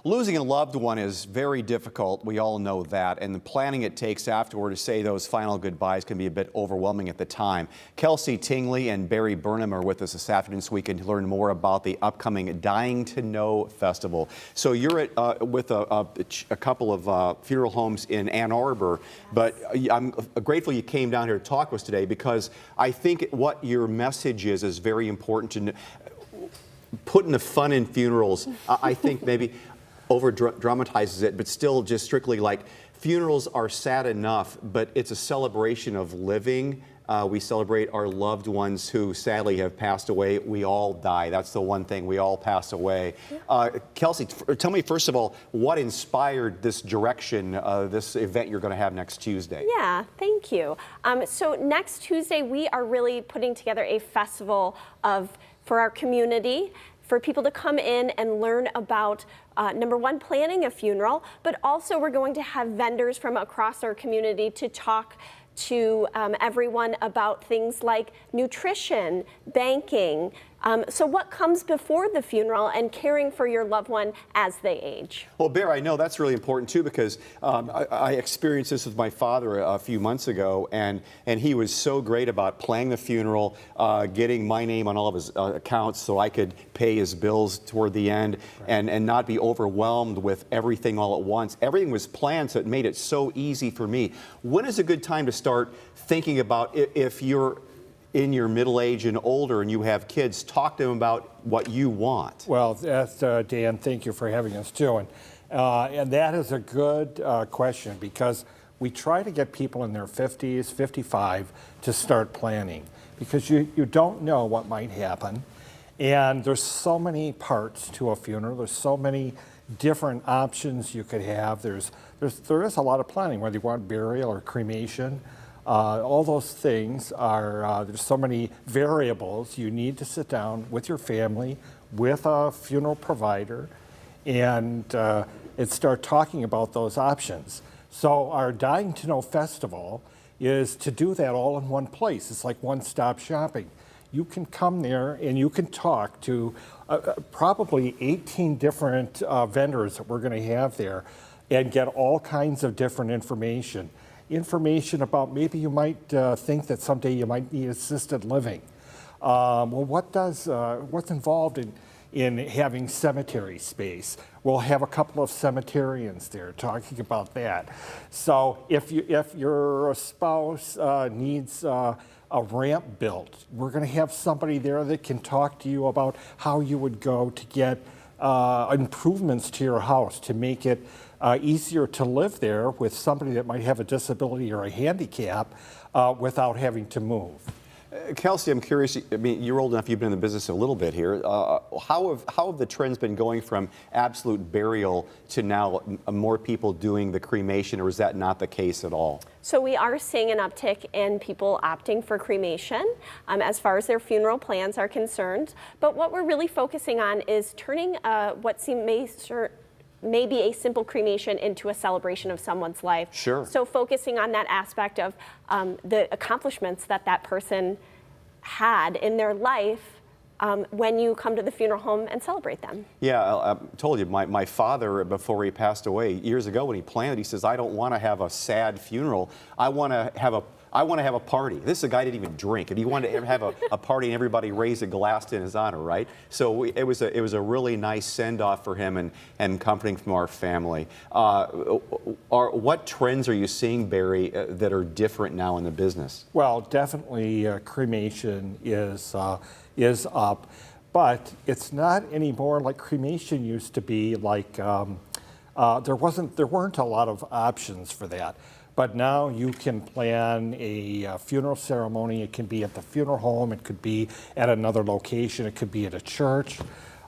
Losing a loved one is very difficult. We all know that. And the planning it takes afterward to say those final goodbyes can be a bit overwhelming at the time. Kelsey, Tingley, and Burnham are with us this afternoon so we can learn more about the upcoming Dying to Know Festival. So you're with a couple of funeral homes in Ann Arbor, but I'm grateful you came down here to talk with us today because I think what your message is very important to putting the fun in funerals. I think maybe over dramatizes it, but still just strictly like funerals are sad enough, but it's a celebration of living. We celebrate our loved ones who sadly have passed away. We all die. That's the one thing. We all pass away. Kelsey, tell me first of all, what inspired this direction, this event you're going to have next Tuesday? Yeah, thank you. So next Tuesday, we are really putting together a festival for our community, for people to come in and learn about, number one, planning a funeral, but also we're going to have vendors from across our community to talk to everyone about things like nutrition, banking, so what comes before the funeral and caring for your loved one as they age. Well, Bear, I know that's really important too because I experienced this with my father a few months ago, and he was so great about planning the funeral, getting my name on all of his accounts so I could pay his bills toward the end, and not be overwhelmed with everything all at once. Everything was planned, so it made it so easy for me. When is a good time to start thinking about if you're in your middle age and older and you have kids, talk to them about what you want? Well, that's, Dan, thank you for having us too. And that is a good question because we try to get people in their 50s, 55 to start planning because you don't know what might happen. And there's so many parts to a funeral. There's so many different options you could have. There is a lot of planning, whether you want burial or cremation. All those things are, there's so many variables. You need to sit down with your family, with a funeral provider, and start talking about those options. So our Dying to Know Festival is to do that all in one place. It's like one-stop shopping. You can come there and you can talk to probably 18 different vendors that we're going to have there and get all kinds of different information about maybe you might think that someday you might need assisted living. Well, what's involved in having cemetery space? We'll have a couple of cemeterians there talking about that. So if your spouse needs a ramp built, we're going to have somebody there that can talk to you about how you would go to get improvements to your house to make it easier to live there with somebody that might have a disability or a handicap without having to move. Kelsey, I'm curious, I mean, you're old enough, you've been in the business a little bit here. How have the trends been going from absolute burial to now more people doing the cremation, or is that not the case at all? So we are seeing an uptick in people opting for cremation as far as their funeral plans are concerned. But what we're really focusing on is turning what may be a simple cremation into a celebration of someone's life. Sure. So focusing on that aspect of the accomplishments that person had in their life when you come to the funeral home and celebrate them. Yeah, I told you, my father, before he passed away years ago when he planned it, he says, I don't want to have a sad funeral. I want to have a party. This is a guy who didn't even drink, and he wanted to have a party and everybody raised a glass in his honor, right? So it was a really nice send-off for him and comforting from our family. What trends are you seeing, Barry, that are different now in the business? Well, definitely cremation is up, but it's not anymore like cremation used to be. Like there weren't a lot of options for that. But now you can plan a funeral ceremony. It can be at the funeral home. It could be at another location. It could be at a church.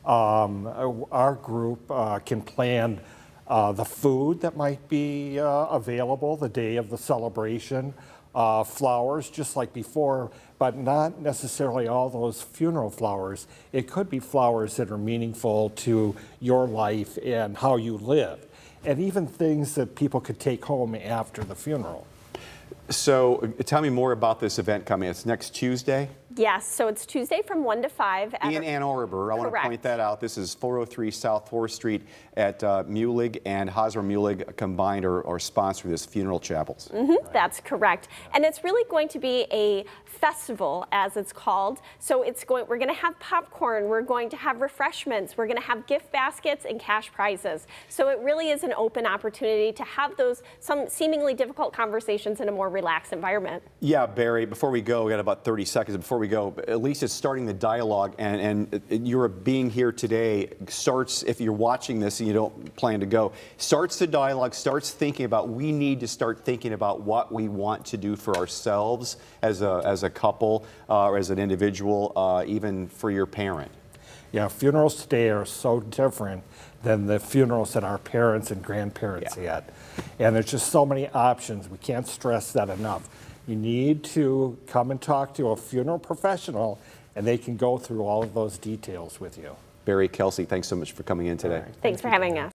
Our group can plan the food that might be available the day of the celebration, flowers just like before, but not necessarily all those funeral flowers. It could be flowers that are meaningful to your life and how you live, and even things that people could take home after the funeral. So tell me more about this event coming. It's next Tuesday? Yes, so it's Tuesday from 1 to 5. In Ann Arbor. I want to Correct. point that out. This is 403 South 4th Street at Mulig and Hosmer Mulig combined or sponsor this funeral chapels. That's correct. And it's really going to be a festival, as it's called. So we're going to have popcorn, we're going to have refreshments, we're going to have gift baskets and cash prizes. So it really is an open opportunity to have some seemingly difficult conversations in a more relaxed environment. Yeah, Barry, before we go, we got about 30 seconds before we go. At least it's starting the dialogue, and your being here today starts, if you're watching this and you don't plan to go, starts the dialogue, starts thinking about, we need to start thinking about what we want to do for ourselves as a couple or as an individual, even for your parent. Yeah, funerals today are so different than the funerals that our parents and grandparents had. And there's just so many options. We can't stress that enough. You need to come and talk to a funeral professional, and they can go through all of those details with you. Barry, Kelsey, thanks so much for coming in today. All right. Thanks for having us.